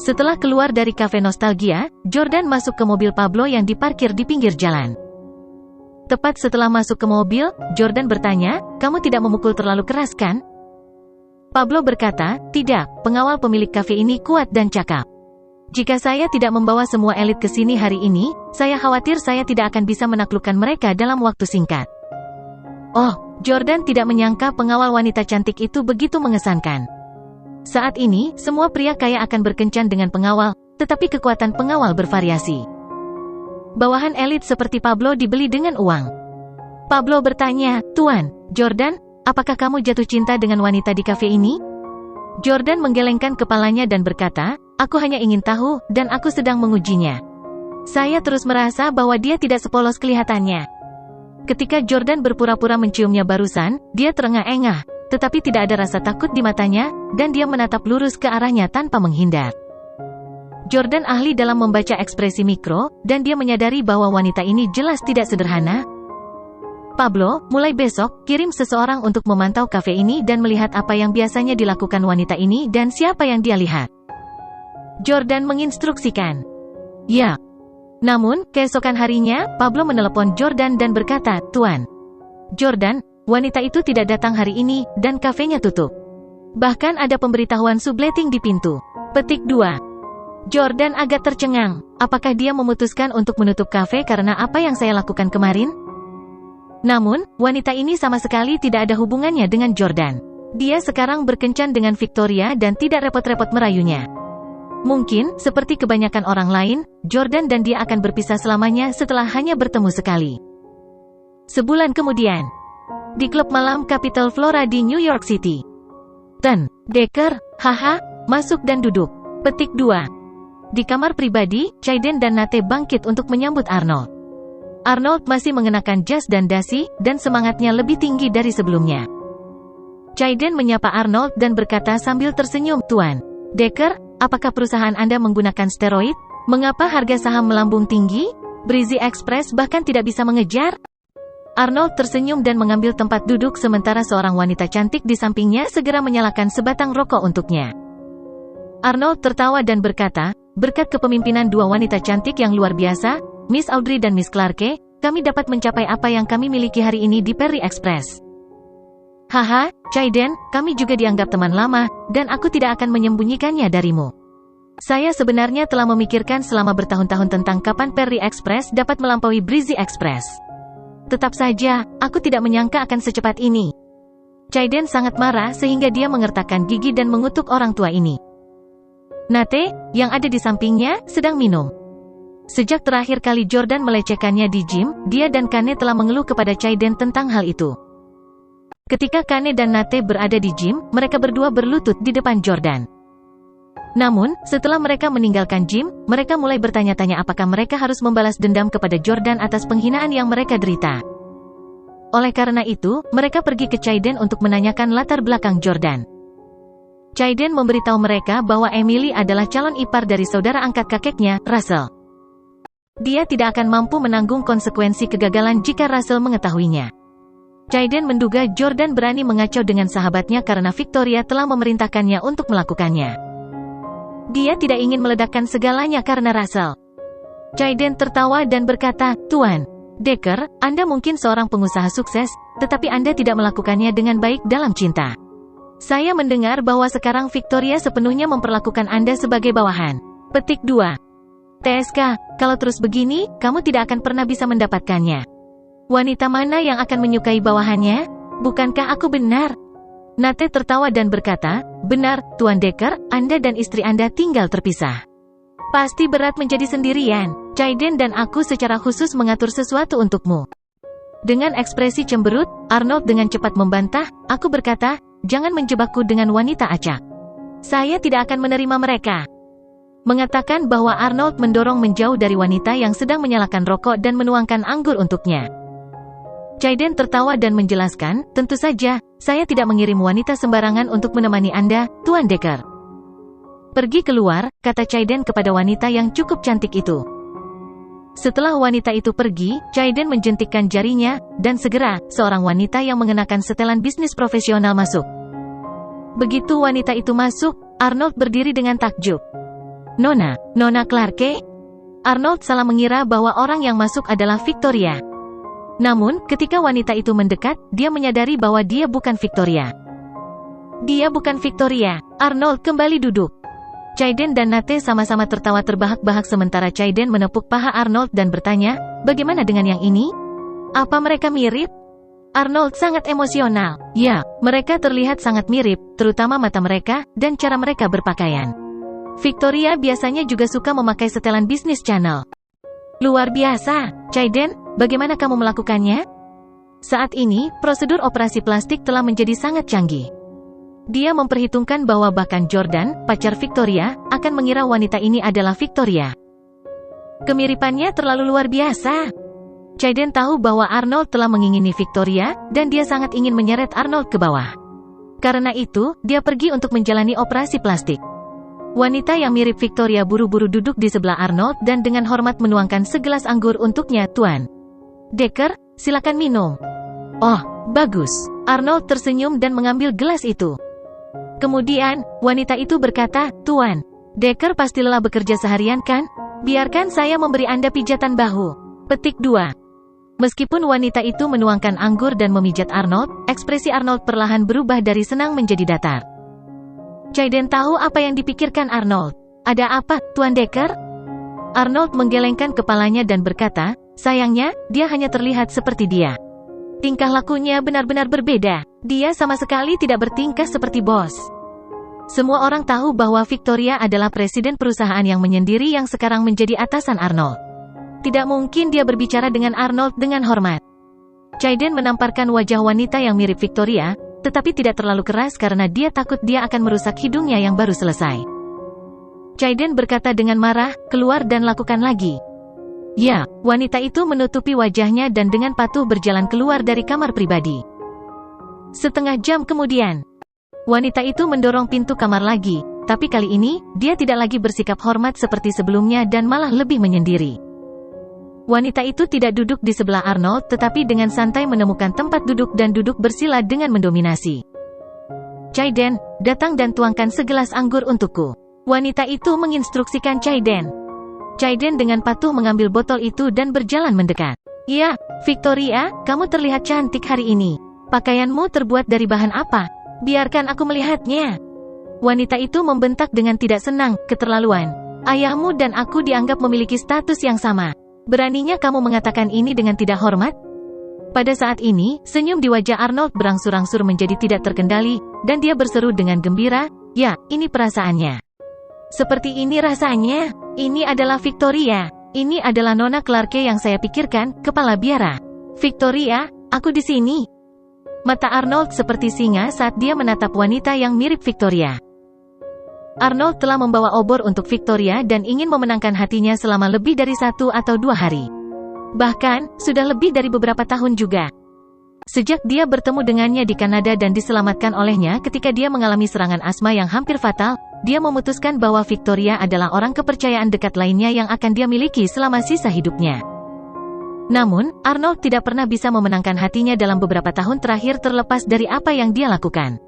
Setelah keluar dari kafe nostalgia, Jordan masuk ke mobil Pablo yang diparkir di pinggir jalan. Tepat setelah masuk ke mobil, Jordan bertanya, "Kamu tidak memukul terlalu keras kan?" Pablo berkata, "Tidak, pengawal pemilik kafe ini kuat dan cakap. Jika saya tidak membawa semua elit ke sini hari ini, saya khawatir saya tidak akan bisa menaklukkan mereka dalam waktu singkat." Oh, Jordan tidak menyangka pengawal wanita cantik itu begitu mengesankan. Saat ini, semua pria kaya akan berkencan dengan pengawal, tetapi kekuatan pengawal bervariasi. Bawahan elit seperti Pablo dibeli dengan uang. Pablo bertanya, "Tuan, Jordan, apakah kamu jatuh cinta dengan wanita di kafe ini?" Jordan menggelengkan kepalanya dan berkata, "Aku hanya ingin tahu, dan aku sedang mengujinya. Saya terus merasa bahwa dia tidak sepolos kelihatannya." Ketika Jordan berpura-pura menciumnya barusan, dia terengah-engah, tetapi tidak ada rasa takut di matanya, dan dia menatap lurus ke arahnya tanpa menghindar. Jordan ahli dalam membaca ekspresi mikro, dan dia menyadari bahwa wanita ini jelas tidak sederhana. "Pablo, mulai besok, kirim seseorang untuk memantau kafe ini dan melihat apa yang biasanya dilakukan wanita ini dan siapa yang dia lihat." Jordan menginstruksikan. "Ya." Namun, keesokan harinya, Pablo menelepon Jordan dan berkata, "Tuan Jordan, wanita itu tidak datang hari ini, dan kafenya tutup. Bahkan ada pemberitahuan subletting di pintu." Petik 2. Jordan agak tercengang. Apakah dia memutuskan untuk menutup kafe karena apa yang saya lakukan kemarin? Namun, wanita ini sama sekali tidak ada hubungannya dengan Jordan. Dia sekarang berkencan dengan Victoria dan tidak repot-repot merayunya. Mungkin, seperti kebanyakan orang lain, Jordan dan dia akan berpisah selamanya setelah hanya bertemu sekali. Sebulan kemudian, di klub malam Capital Flora di New York City. Ten Decker, haha, masuk dan duduk. Petik 2. Di kamar pribadi, Chayden dan Nate bangkit untuk menyambut Arnold. Arnold masih mengenakan jas dan dasi, dan semangatnya lebih tinggi dari sebelumnya. Chayden menyapa Arnold dan berkata sambil tersenyum, "Tuan Decker, apakah perusahaan Anda menggunakan steroid? Mengapa harga saham melambung tinggi? Breezy Express bahkan tidak bisa mengejar?" Arnold tersenyum dan mengambil tempat duduk sementara seorang wanita cantik di sampingnya segera menyalakan sebatang rokok untuknya. Arnold tertawa dan berkata, "Berkat kepemimpinan dua wanita cantik yang luar biasa, Miss Audrey dan Miss Clarke, kami dapat mencapai apa yang kami miliki hari ini di Perry Express." "Haha, Chayden, kami juga dianggap teman lama, dan aku tidak akan menyembunyikannya darimu. Saya sebenarnya telah memikirkan selama bertahun-tahun tentang kapan Perry Express dapat melampaui Breezy Express. Tetap saja, aku tidak menyangka akan secepat ini." Chayden sangat marah sehingga dia mengertakkan gigi dan mengutuk orang tua ini. Nate, yang ada di sampingnya, sedang minum. Sejak terakhir kali Jordan melecehkannya di gym, dia dan Kane telah mengeluh kepada Chayden tentang hal itu. Ketika Kane dan Nate berada di gym, mereka berdua berlutut di depan Jordan. Namun, setelah mereka meninggalkan gym, mereka mulai bertanya-tanya apakah mereka harus membalas dendam kepada Jordan atas penghinaan yang mereka derita. Oleh karena itu, mereka pergi ke Chayden untuk menanyakan latar belakang Jordan. Chayden memberitahu mereka bahwa Emily adalah calon ipar dari saudara angkat kakeknya, Russell. Dia tidak akan mampu menanggung konsekuensi kegagalan jika Russell mengetahuinya. Chayden menduga Jordan berani mengacau dengan sahabatnya karena Victoria telah memerintahkannya untuk melakukannya. Dia tidak ingin meledakkan segalanya karena Russell. Chayden tertawa dan berkata, "Tuan Decker, Anda mungkin seorang pengusaha sukses, tetapi Anda tidak melakukannya dengan baik dalam cinta. Saya mendengar bahwa sekarang Victoria sepenuhnya memperlakukan Anda sebagai bawahan." Petik 2. TSK, kalau terus begini, kamu tidak akan pernah bisa mendapatkannya. Wanita mana yang akan menyukai bawahannya? Bukankah aku benar? Nate tertawa dan berkata, "Benar, Tuan Decker, Anda dan istri Anda tinggal terpisah. Pasti berat menjadi sendirian. Chayden dan aku secara khusus mengatur sesuatu untukmu." Dengan ekspresi cemberut, Arnold dengan cepat membantah, "Aku berkata, jangan menjebakku dengan wanita acak. Saya tidak akan menerima mereka." Mengatakan bahwa Arnold mendorong menjauh dari wanita yang sedang menyalakan rokok dan menuangkan anggur untuknya. Chayden tertawa dan menjelaskan, "Tentu saja, saya tidak mengirim wanita sembarangan untuk menemani Anda, Tuan Decker." "Pergi keluar," kata Chayden kepada wanita yang cukup cantik itu. Setelah wanita itu pergi, Chayden menjentikkan jarinya, dan segera, seorang wanita yang mengenakan setelan bisnis profesional masuk. Begitu wanita itu masuk, Arnold berdiri dengan takjub. Nona Clarke? Arnold salah mengira bahwa orang yang masuk adalah Victoria. Namun, ketika wanita itu mendekat, dia menyadari bahwa dia bukan Victoria. Dia bukan Victoria. Arnold kembali duduk. Chaiden dan Nate sama-sama tertawa terbahak-bahak sementara Chaiden menepuk paha Arnold dan bertanya, bagaimana dengan yang ini? Apa mereka mirip? Arnold sangat emosional. Ya, mereka terlihat sangat mirip, terutama mata mereka, dan cara mereka berpakaian. Victoria biasanya juga suka memakai setelan bisnis channel. Luar biasa. Chaiden, bagaimana kamu melakukannya? Saat ini, prosedur operasi plastik telah menjadi sangat canggih. Dia memperhitungkan bahwa bahkan Jordan, pacar Victoria, akan mengira wanita ini adalah Victoria. Kemiripannya terlalu luar biasa. Chaiden tahu bahwa Arnold telah mengingini Victoria, dan dia sangat ingin menyeret Arnold ke bawah. Karena itu, dia pergi untuk menjalani operasi plastik. Wanita yang mirip Victoria buru-buru duduk di sebelah Arnold dan dengan hormat menuangkan segelas anggur untuknya, Tuan Decker, silakan minum. Oh, bagus. Arnold tersenyum dan mengambil gelas itu. Kemudian, wanita itu berkata, Tuan Decker pasti lelah bekerja seharian kan? Biarkan saya memberi Anda pijatan bahu. Petik 2. Meskipun wanita itu menuangkan anggur dan memijat Arnold, ekspresi Arnold perlahan berubah dari senang menjadi datar. Chaiden tahu apa yang dipikirkan Arnold. Ada apa, Tuan Decker? Arnold menggelengkan kepalanya dan berkata, sayangnya, dia hanya terlihat seperti dia. Tingkah lakunya benar-benar berbeda. Dia sama sekali tidak bertingkah seperti bos. Semua orang tahu bahwa Victoria adalah presiden perusahaan yang menyendiri yang sekarang menjadi atasan Arnold. Tidak mungkin dia berbicara dengan Arnold dengan hormat. Chaiden menamparkan wajah wanita yang mirip Victoria, tetapi tidak terlalu keras karena dia takut dia akan merusak hidungnya yang baru selesai. Chaiden berkata dengan marah, keluar dan lakukan lagi. Ya, wanita itu menutupi wajahnya dan dengan patuh berjalan keluar dari kamar pribadi. Setengah jam kemudian, wanita itu mendorong pintu kamar lagi, tapi kali ini, dia tidak lagi bersikap hormat seperti sebelumnya dan malah lebih menyendiri. Wanita itu tidak duduk di sebelah Arnold tetapi dengan santai menemukan tempat duduk dan duduk bersila dengan mendominasi. Chaiden, datang dan tuangkan segelas anggur untukku. Wanita itu menginstruksikan Chaiden. Chaiden dengan patuh mengambil botol itu dan berjalan mendekat. Ya, Victoria, kamu terlihat cantik hari ini. Pakaianmu terbuat dari bahan apa? Biarkan aku melihatnya. Wanita itu membentak dengan tidak senang, keterlaluan. Ayahmu dan aku dianggap memiliki status yang sama. Beraninya kamu mengatakan ini dengan tidak hormat? Pada saat ini, senyum di wajah Arnold berangsur-angsur menjadi tidak terkendali, dan dia berseru dengan gembira, ya, ini perasaannya. Seperti ini rasanya. Ini adalah Victoria. Ini adalah Nona Clarke yang saya pikirkan, kepala biara. Victoria, aku di sini. Mata Arnold seperti singa saat dia menatap wanita yang mirip Victoria. Arnold telah membawa obor untuk Victoria dan ingin memenangkan hatinya selama lebih dari 1 atau 2 hari. Bahkan, sudah lebih dari beberapa tahun juga. Sejak dia bertemu dengannya di Kanada dan diselamatkan olehnya ketika dia mengalami serangan asma yang hampir fatal, dia memutuskan bahwa Victoria adalah orang kepercayaan dekat lainnya yang akan dia miliki selama sisa hidupnya. Namun, Arnold tidak pernah bisa memenangkan hatinya dalam beberapa tahun terakhir terlepas dari apa yang dia lakukan.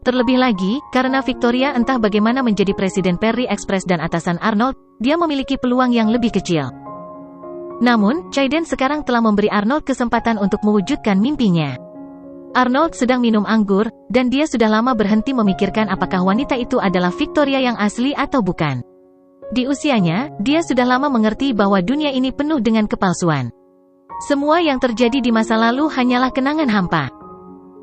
Terlebih lagi, karena Victoria entah bagaimana menjadi presiden Perry Express dan atasan Arnold, dia memiliki peluang yang lebih kecil. Namun, Chaiden sekarang telah memberi Arnold kesempatan untuk mewujudkan mimpinya. Arnold sedang minum anggur, dan dia sudah lama berhenti memikirkan apakah wanita itu adalah Victoria yang asli atau bukan. Di usianya, dia sudah lama mengerti bahwa dunia ini penuh dengan kepalsuan. Semua yang terjadi di masa lalu hanyalah kenangan hampa.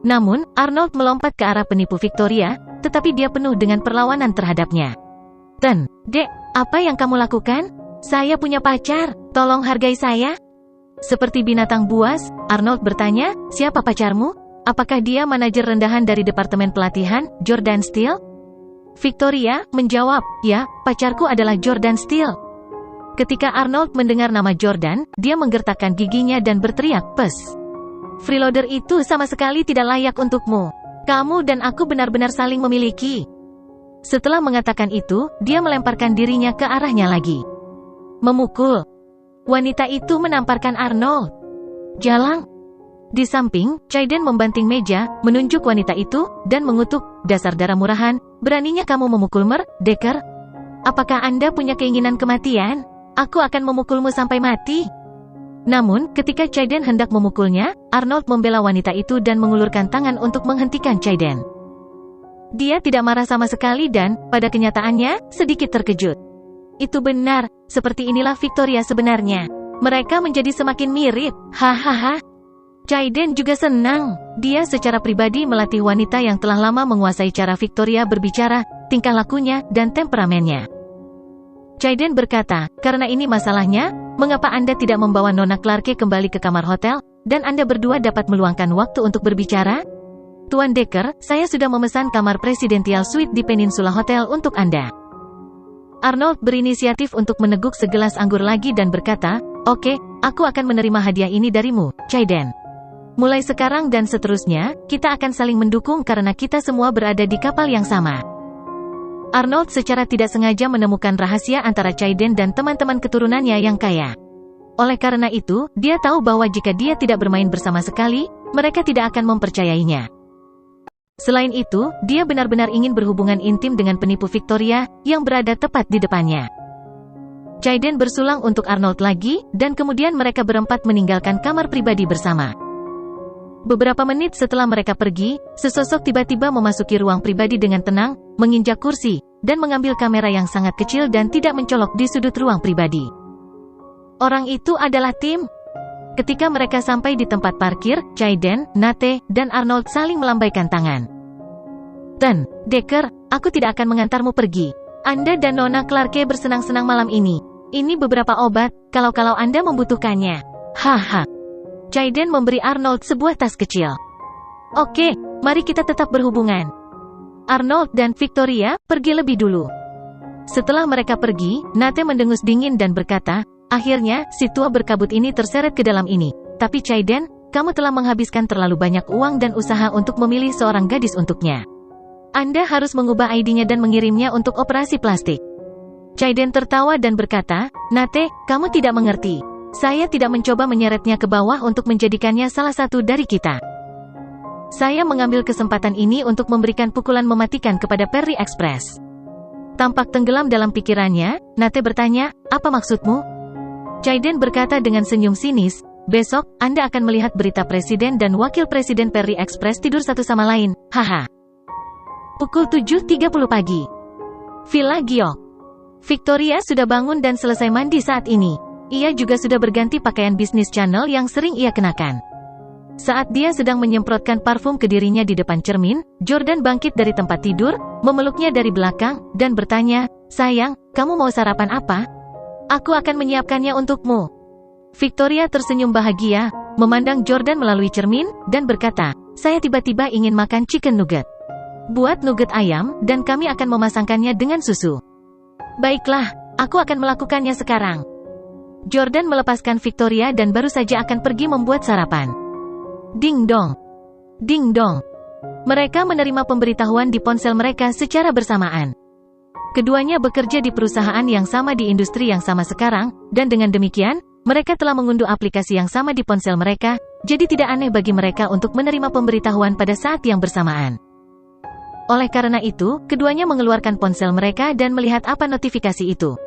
Namun, Arnold melompat ke arah penipu Victoria, tetapi dia penuh dengan perlawanan terhadapnya. Dek, apa yang kamu lakukan? Saya punya pacar, tolong hargai saya. Seperti binatang buas, Arnold bertanya, siapa pacarmu? Apakah dia manajer rendahan dari departemen pelatihan, Jordan Steele? Victoria menjawab, ya, pacarku adalah Jordan Steele. Ketika Arnold mendengar nama Jordan, dia menggertakkan giginya dan berteriak, pes. Freeloader itu sama sekali tidak layak untukmu. Kamu dan aku benar-benar saling memiliki. Setelah mengatakan itu, dia melemparkan dirinya ke arahnya lagi. Memukul. Wanita itu menamparkan Arnold. Jalang. Di samping, Chaiden membanting meja, menunjuk wanita itu, dan mengutuk, dasar darah murahan, beraninya kamu memukul Decker? apakah Anda punya keinginan kematian? Aku akan memukulmu sampai mati. Namun, ketika Chaiden hendak memukulnya, Arnold membela wanita itu dan mengulurkan tangan untuk menghentikan Chaiden. Dia tidak marah sama sekali dan, pada kenyataannya, sedikit terkejut. Itu benar, seperti inilah Victoria sebenarnya. Mereka menjadi semakin mirip, hahaha. Chaiden juga senang. Dia secara pribadi melatih wanita yang telah lama menguasai cara Victoria berbicara, tingkah lakunya, dan temperamennya. Chaiden berkata, karena ini masalahnya, mengapa Anda tidak membawa Nona Clarke kembali ke kamar hotel, dan Anda berdua dapat meluangkan waktu untuk berbicara? Tuan Decker, saya sudah memesan kamar Presidential Suite di Peninsula Hotel untuk Anda. Arnold berinisiatif untuk meneguk segelas anggur lagi dan berkata, oke, aku akan menerima hadiah ini darimu, Chaiden. Mulai sekarang dan seterusnya, kita akan saling mendukung karena kita semua berada di kapal yang sama. Arnold secara tidak sengaja menemukan rahasia antara Chaiden dan teman-teman keturunannya yang kaya. Oleh karena itu, dia tahu bahwa jika dia tidak bermain bersama sekali, mereka tidak akan mempercayainya. Selain itu, dia benar-benar ingin berhubungan intim dengan penipu Victoria, yang berada tepat di depannya. Chaiden bersulang untuk Arnold lagi, dan kemudian mereka berempat meninggalkan kamar pribadi bersama. Beberapa menit setelah mereka pergi, sesosok tiba-tiba memasuki ruang pribadi dengan tenang, menginjak kursi, dan mengambil kamera yang sangat kecil dan tidak mencolok di sudut ruang pribadi. Orang itu adalah Tim. Ketika mereka sampai di tempat parkir, Chaiden, Nate, dan Arnold saling melambaikan tangan. Tuan Decker, aku tidak akan mengantarmu pergi. Anda dan Nona Clarke bersenang-senang malam ini. Ini beberapa obat, kalau Anda membutuhkannya. Haha. Chaiden memberi Arnold sebuah tas kecil. Oke, mari kita tetap berhubungan. Arnold dan Victoria pergi lebih dulu. Setelah mereka pergi, Nate mendengus dingin dan berkata, akhirnya, si tua berkabut ini terseret ke dalam ini. Tapi Chaiden, kamu telah menghabiskan terlalu banyak uang dan usaha untuk memilih seorang gadis untuknya. Anda harus mengubah ID-nya dan mengirimnya untuk operasi plastik. Chaiden tertawa dan berkata, Nate, kamu tidak mengerti. Saya tidak mencoba menyeretnya ke bawah untuk menjadikannya salah satu dari kita. Saya mengambil kesempatan ini untuk memberikan pukulan mematikan kepada Perry Express. Tampak tenggelam dalam pikirannya, Nate bertanya, apa maksudmu? Chaiden berkata dengan senyum sinis, besok, Anda akan melihat berita Presiden dan Wakil Presiden Perry Express tidur satu sama lain, haha. Pukul 7.30 pagi. Villa Giok. Victoria sudah bangun dan selesai mandi saat ini. Ia juga sudah berganti pakaian bisnis Chanel yang sering ia kenakan. Saat dia sedang menyemprotkan parfum ke dirinya di depan cermin, Jordan bangkit dari tempat tidur, memeluknya dari belakang, dan bertanya, sayang, kamu mau sarapan apa? Aku akan menyiapkannya untukmu. Victoria tersenyum bahagia, memandang Jordan melalui cermin, dan berkata, saya tiba-tiba ingin makan chicken nugget. Buat nugget ayam, dan kami akan memasangkannya dengan susu. Baiklah, aku akan melakukannya sekarang. Jordan melepaskan Victoria dan baru saja akan pergi membuat sarapan. Ding dong. Ding dong. Mereka menerima pemberitahuan di ponsel mereka secara bersamaan. Keduanya bekerja di perusahaan yang sama di industri yang sama sekarang, dan dengan demikian, mereka telah mengunduh aplikasi yang sama di ponsel mereka, jadi tidak aneh bagi mereka untuk menerima pemberitahuan pada saat yang bersamaan. Oleh karena itu, keduanya mengeluarkan ponsel mereka dan melihat apa notifikasi itu.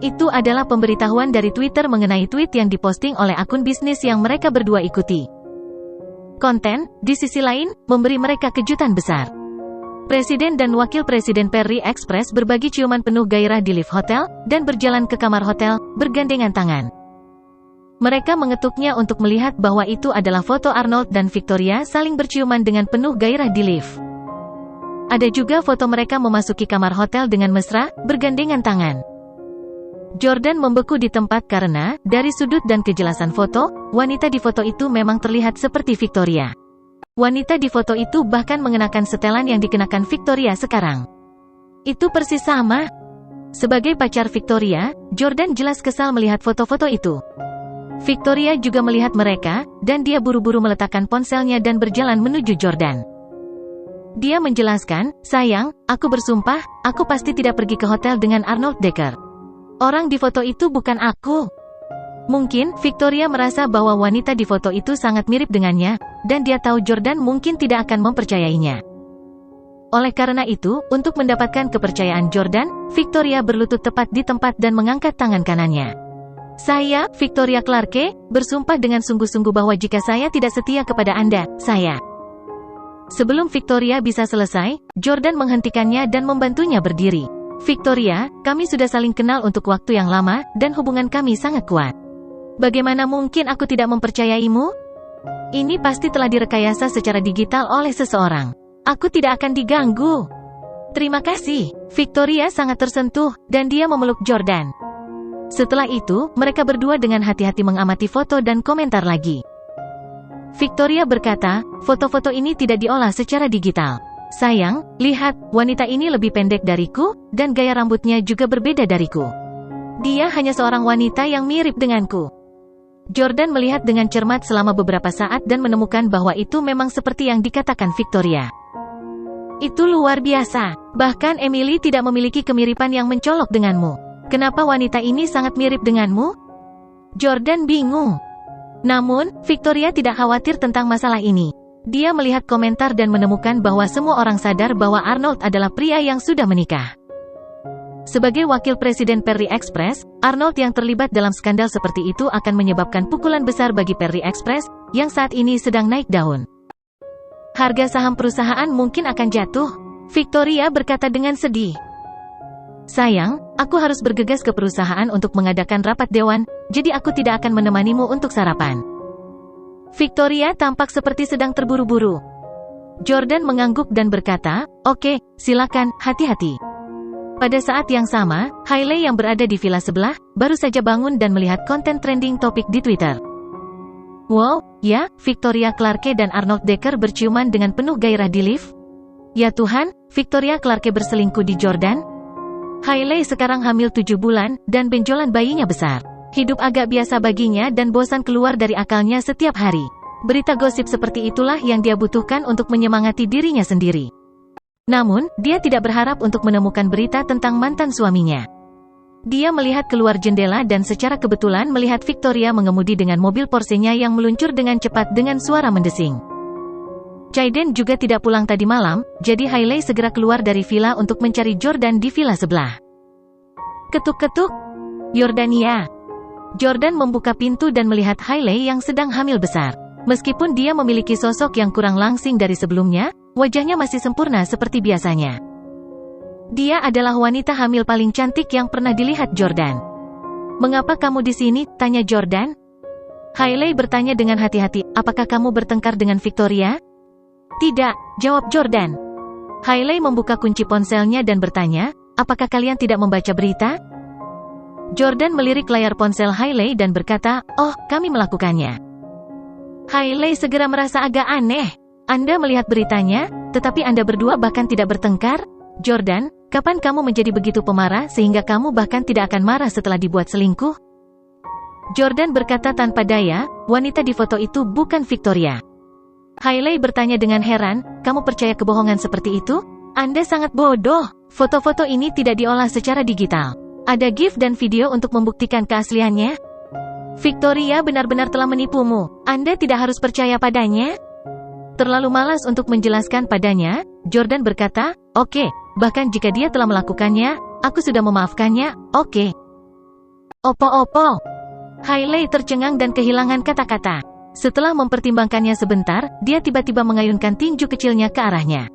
Itu adalah pemberitahuan dari Twitter mengenai tweet yang diposting oleh akun bisnis yang mereka berdua ikuti. Konten, di sisi lain, memberi mereka kejutan besar. Presiden dan Wakil Presiden Perry Express berbagi ciuman penuh gairah di lift hotel, dan berjalan ke kamar hotel, bergandengan tangan. Mereka mengetuknya untuk melihat bahwa itu adalah foto Arnold dan Victoria saling berciuman dengan penuh gairah di lift. Ada juga foto mereka memasuki kamar hotel dengan mesra, bergandengan tangan. Jordan membeku di tempat karena, dari sudut dan kejelasan foto, wanita di foto itu memang terlihat seperti Victoria. Wanita di foto itu bahkan mengenakan setelan yang dikenakan Victoria sekarang. Itu persis sama. Sebagai pacar Victoria, Jordan jelas kesal melihat foto-foto itu. Victoria juga melihat mereka, dan dia buru-buru meletakkan ponselnya dan berjalan menuju Jordan. Dia menjelaskan, sayang, aku bersumpah, aku pasti tidak pergi ke hotel dengan Arnold Decker. Orang di foto itu bukan aku. Mungkin, Victoria merasa bahwa wanita di foto itu sangat mirip dengannya, dan dia tahu Jordan mungkin tidak akan mempercayainya. Oleh karena itu, untuk mendapatkan kepercayaan Jordan, Victoria berlutut tepat di tempat dan mengangkat tangan kanannya. Saya, Victoria Clarke, bersumpah dengan sungguh-sungguh bahwa jika saya tidak setia kepada Anda, saya... Sebelum Victoria bisa selesai, Jordan menghentikannya dan membantunya berdiri. Victoria, kami sudah saling kenal untuk waktu yang lama, dan hubungan kami sangat kuat. Bagaimana mungkin aku tidak mempercayaimu? Ini pasti telah direkayasa secara digital oleh seseorang. Aku tidak akan diganggu. Terima kasih. Victoria sangat tersentuh, dan dia memeluk Jordan. Setelah itu, mereka berdua dengan hati-hati mengamati foto dan komentar lagi. Victoria berkata, foto-foto ini tidak diolah secara digital. Sayang, lihat, wanita ini lebih pendek dariku, dan gaya rambutnya juga berbeda dariku. Dia hanya seorang wanita yang mirip denganku. Jordan melihat dengan cermat selama beberapa saat dan menemukan bahwa itu memang seperti yang dikatakan Victoria. Itu luar biasa. Bahkan Emily tidak memiliki kemiripan yang mencolok denganmu. Kenapa wanita ini sangat mirip denganmu? Jordan bingung. Namun, Victoria tidak khawatir tentang masalah ini. Dia melihat komentar dan menemukan bahwa semua orang sadar bahwa Arnold adalah pria yang sudah menikah. Sebagai wakil presiden Perry Express, Arnold yang terlibat dalam skandal seperti itu akan menyebabkan pukulan besar bagi Perry Express, yang saat ini sedang naik daun. Harga saham perusahaan mungkin akan jatuh, Victoria berkata dengan sedih. Sayang, aku harus bergegas ke perusahaan untuk mengadakan rapat dewan, jadi aku tidak akan menemanimu untuk sarapan. Victoria tampak seperti sedang terburu-buru. Jordan mengangguk dan berkata, "Oke, silakan, hati-hati." Pada saat yang sama, Hailey yang berada di villa sebelah, baru saja bangun dan melihat konten trending topik di Twitter. Wow, ya, Victoria Clarke dan Arnold Decker berciuman dengan penuh gairah di lift? Ya Tuhan, Victoria Clarke berselingkuh di Jordan? Hailey sekarang hamil 7 bulan, dan benjolan bayinya besar. Hidup agak biasa baginya dan bosan keluar dari akalnya setiap hari. Berita gosip seperti itulah yang dia butuhkan untuk menyemangati dirinya sendiri. Namun, dia tidak berharap untuk menemukan berita tentang mantan suaminya. Dia melihat keluar jendela dan secara kebetulan melihat Victoria mengemudi dengan mobil Porsche-nya yang meluncur dengan cepat dengan suara mendesing. Jaden juga tidak pulang tadi malam, jadi Hailey segera keluar dari villa untuk mencari Jordan di villa sebelah. Ketuk-ketuk. Yordania. Jordan membuka pintu dan melihat Hailey yang sedang hamil besar. Meskipun dia memiliki sosok yang kurang langsing dari sebelumnya, wajahnya masih sempurna seperti biasanya. Dia adalah wanita hamil paling cantik yang pernah dilihat Jordan. "Mengapa kamu di sini?" tanya Jordan. Hailey bertanya dengan hati-hati, "Apakah kamu bertengkar dengan Victoria?" "Tidak," jawab Jordan. Hailey membuka kunci ponselnya dan bertanya, "Apakah kalian tidak membaca berita?" Jordan melirik layar ponsel Hailey dan berkata, "Oh, kami melakukannya." Hailey segera merasa agak aneh. "Anda melihat beritanya, tetapi Anda berdua bahkan tidak bertengkar?" Jordan, kapan kamu menjadi begitu pemarah sehingga kamu bahkan tidak akan marah setelah dibuat selingkuh? Jordan berkata tanpa daya, wanita di foto itu bukan Victoria. Hailey bertanya dengan heran, "Kamu percaya kebohongan seperti itu? Anda sangat bodoh. Foto-foto ini tidak diolah secara digital. Ada GIF dan video untuk membuktikan keasliannya. Victoria benar-benar telah menipumu. Anda tidak harus percaya padanya." Terlalu malas untuk menjelaskan padanya, Jordan berkata, "Oke, bahkan jika dia telah melakukannya, aku sudah memaafkannya, oke." Opo-opo. Hailey tercengang dan kehilangan kata-kata. Setelah mempertimbangkannya sebentar, dia tiba-tiba mengayunkan tinju kecilnya ke arahnya.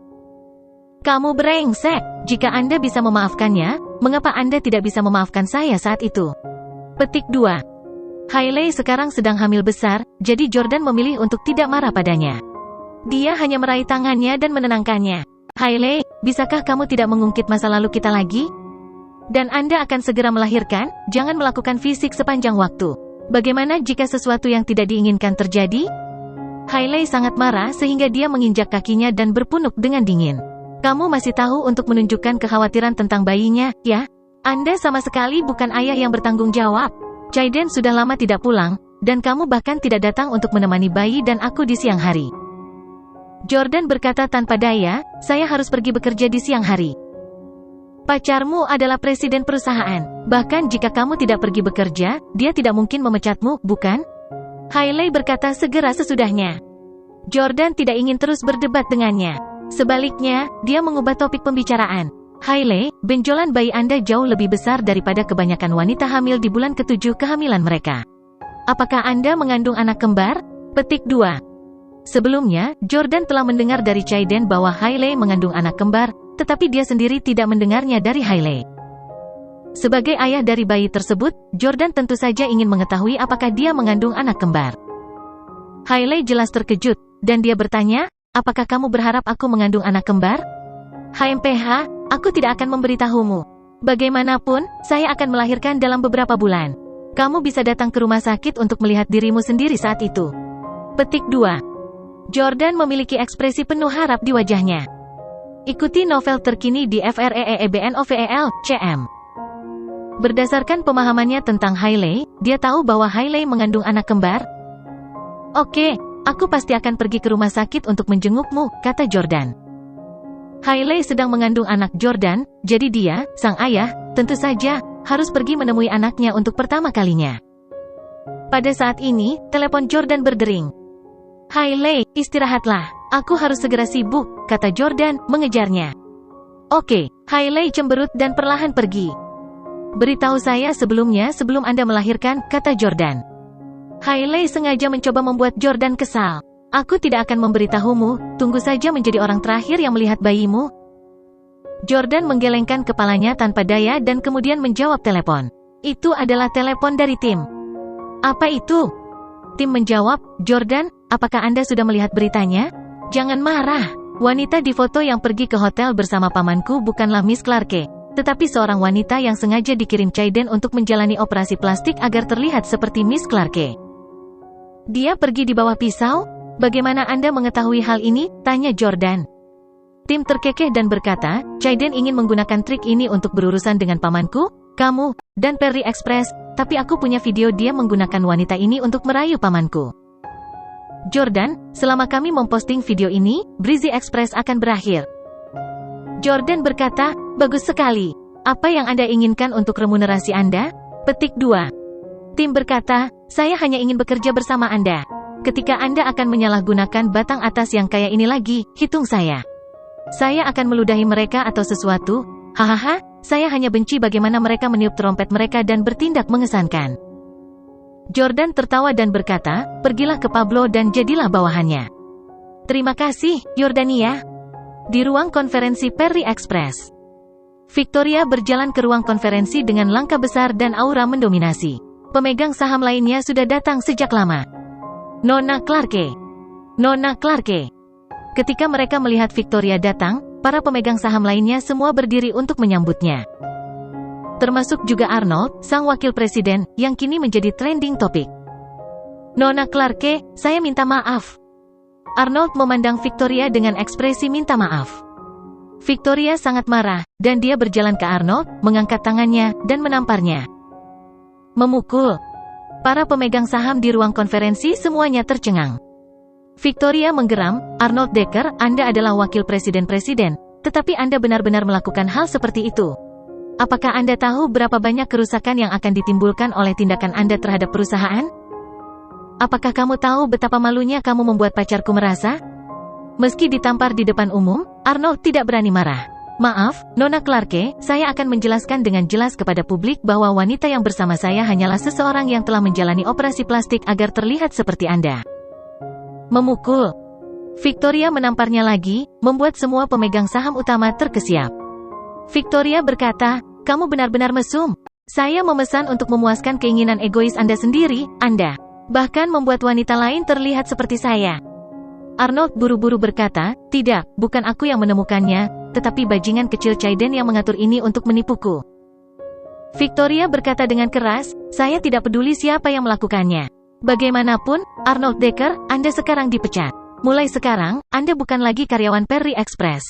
"Kamu brengsek. Jika Anda bisa memaafkannya, mengapa Anda tidak bisa memaafkan saya saat itu?" Petik 2. Hailey sekarang sedang hamil besar, jadi Jordan memilih untuk tidak marah padanya. Dia hanya meraih tangannya dan menenangkannya. "Hailey, bisakah kamu tidak mengungkit masa lalu kita lagi? Dan Anda akan segera melahirkan, jangan melakukan fisik sepanjang waktu. Bagaimana jika sesuatu yang tidak diinginkan terjadi?" Hailey sangat marah sehingga dia menginjak kakinya dan berpunuk dengan dingin. "Kamu masih tahu untuk menunjukkan kekhawatiran tentang bayinya, ya? Anda sama sekali bukan ayah yang bertanggung jawab. Jaden sudah lama tidak pulang, dan kamu bahkan tidak datang untuk menemani bayi dan aku di siang hari." Jordan berkata tanpa daya, "Saya harus pergi bekerja di siang hari." Pacarmu adalah presiden perusahaan. Bahkan jika kamu tidak pergi bekerja, dia tidak mungkin memecatmu, bukan? Hailey berkata segera sesudahnya. Jordan tidak ingin terus berdebat dengannya. Sebaliknya, dia mengubah topik pembicaraan. Hailey, benjolan bayi Anda jauh lebih besar daripada kebanyakan wanita hamil di bulan ke-7 kehamilan mereka. Apakah Anda mengandung anak kembar? Petik 2. Sebelumnya, Jordan telah mendengar dari Chayden bahwa Hailey mengandung anak kembar, tetapi dia sendiri tidak mendengarnya dari Hailey. Sebagai ayah dari bayi tersebut, Jordan tentu saja ingin mengetahui apakah dia mengandung anak kembar. Hailey jelas terkejut, dan dia bertanya, apakah kamu berharap aku mengandung anak kembar? HMPH, aku tidak akan memberitahumu. Bagaimanapun, saya akan melahirkan dalam beberapa bulan. Kamu bisa datang ke rumah sakit untuk melihat dirimu sendiri saat itu. Petik 2. Jordan memiliki ekspresi penuh harap di wajahnya. Ikuti novel terkini di FREEBNOVEL.CM. Berdasarkan pemahamannya tentang Hailey, dia tahu bahwa Hailey mengandung anak kembar. Oke, aku pasti akan pergi ke rumah sakit untuk menjengukmu, kata Jordan. Hailey sedang mengandung anak Jordan, jadi dia, sang ayah, tentu saja, harus pergi menemui anaknya untuk pertama kalinya. Pada saat ini, telepon Jordan berdering. Hailey, istirahatlah, aku harus segera sibuk, kata Jordan, mengejarnya. Oke, Hailey cemberut dan perlahan pergi. Beritahu saya sebelumnya sebelum Anda melahirkan, kata Jordan. Hailey sengaja mencoba membuat Jordan kesal. Aku tidak akan memberitahumu, tunggu saja menjadi orang terakhir yang melihat bayimu. Jordan menggelengkan kepalanya tanpa daya dan kemudian menjawab telepon. Itu adalah telepon dari Tim. Apa itu? Tim menjawab, Jordan, apakah Anda sudah melihat beritanya? Jangan marah. Wanita di foto yang pergi ke hotel bersama pamanku bukanlah Miss Clarke, tetapi seorang wanita yang sengaja dikirim Chayden untuk menjalani operasi plastik agar terlihat seperti Miss Clarke. Dia pergi di bawah pisau? Bagaimana Anda mengetahui hal ini? Tanya Jordan. Tim terkekeh dan berkata, Chayden ingin menggunakan trik ini untuk berurusan dengan pamanku, kamu, dan Perry Express, tapi aku punya video dia menggunakan wanita ini untuk merayu pamanku. Jordan, selama kami memposting video ini, Breezy Express akan berakhir. Jordan berkata, bagus sekali. Apa yang Anda inginkan untuk remunerasi Anda? Petik 2. Tim berkata, saya hanya ingin bekerja bersama Anda. Ketika Anda akan menyalahgunakan batang atas yang kayak ini lagi, hitung saya. Saya akan meludahi mereka atau sesuatu. Hahaha, saya hanya benci bagaimana mereka meniup trompet mereka dan bertindak mengesankan. Jordan tertawa dan berkata, pergilah ke Pablo dan jadilah bawahannya. Terima kasih, Yordania. Di ruang konferensi Perry Express. Victoria berjalan ke ruang konferensi dengan langkah besar dan aura mendominasi. Pemegang saham lainnya sudah datang sejak lama. Nona Clarke. Nona Clarke. Ketika mereka melihat Victoria datang, para pemegang saham lainnya semua berdiri untuk menyambutnya. Termasuk juga Arnold, sang wakil presiden, yang kini menjadi trending topik. Nona Clarke, saya minta maaf. Arnold memandang Victoria dengan ekspresi minta maaf. Victoria sangat marah, dan dia berjalan ke Arnold, mengangkat tangannya, dan menamparnya. Memukul. Para pemegang saham di ruang konferensi semuanya tercengang. Victoria menggeram, Arnold Decker, Anda adalah wakil presiden-presiden, tetapi Anda benar-benar melakukan hal seperti itu. Apakah Anda tahu berapa banyak kerusakan yang akan ditimbulkan oleh tindakan Anda terhadap perusahaan? Apakah kamu tahu betapa malunya kamu membuat pacarku merasa? Meski ditampar di depan umum, Arnold tidak berani marah. Maaf, Nona Clarke, saya akan menjelaskan dengan jelas kepada publik bahwa wanita yang bersama saya hanyalah seseorang yang telah menjalani operasi plastik agar terlihat seperti Anda. Memukul. Victoria menamparnya lagi, membuat semua pemegang saham utama terkesiap. Victoria berkata, kamu benar-benar mesum. Saya memesan untuk memuaskan keinginan egois Anda sendiri, Anda. Bahkan membuat wanita lain terlihat seperti saya. Arnold buru-buru berkata, tidak, bukan aku yang menemukannya, tetapi bajingan kecil Chayden yang mengatur ini untuk menipuku. Victoria berkata dengan keras, saya tidak peduli siapa yang melakukannya. Bagaimanapun, Arnold Decker, Anda sekarang dipecat. Mulai sekarang, Anda bukan lagi karyawan Perry Express.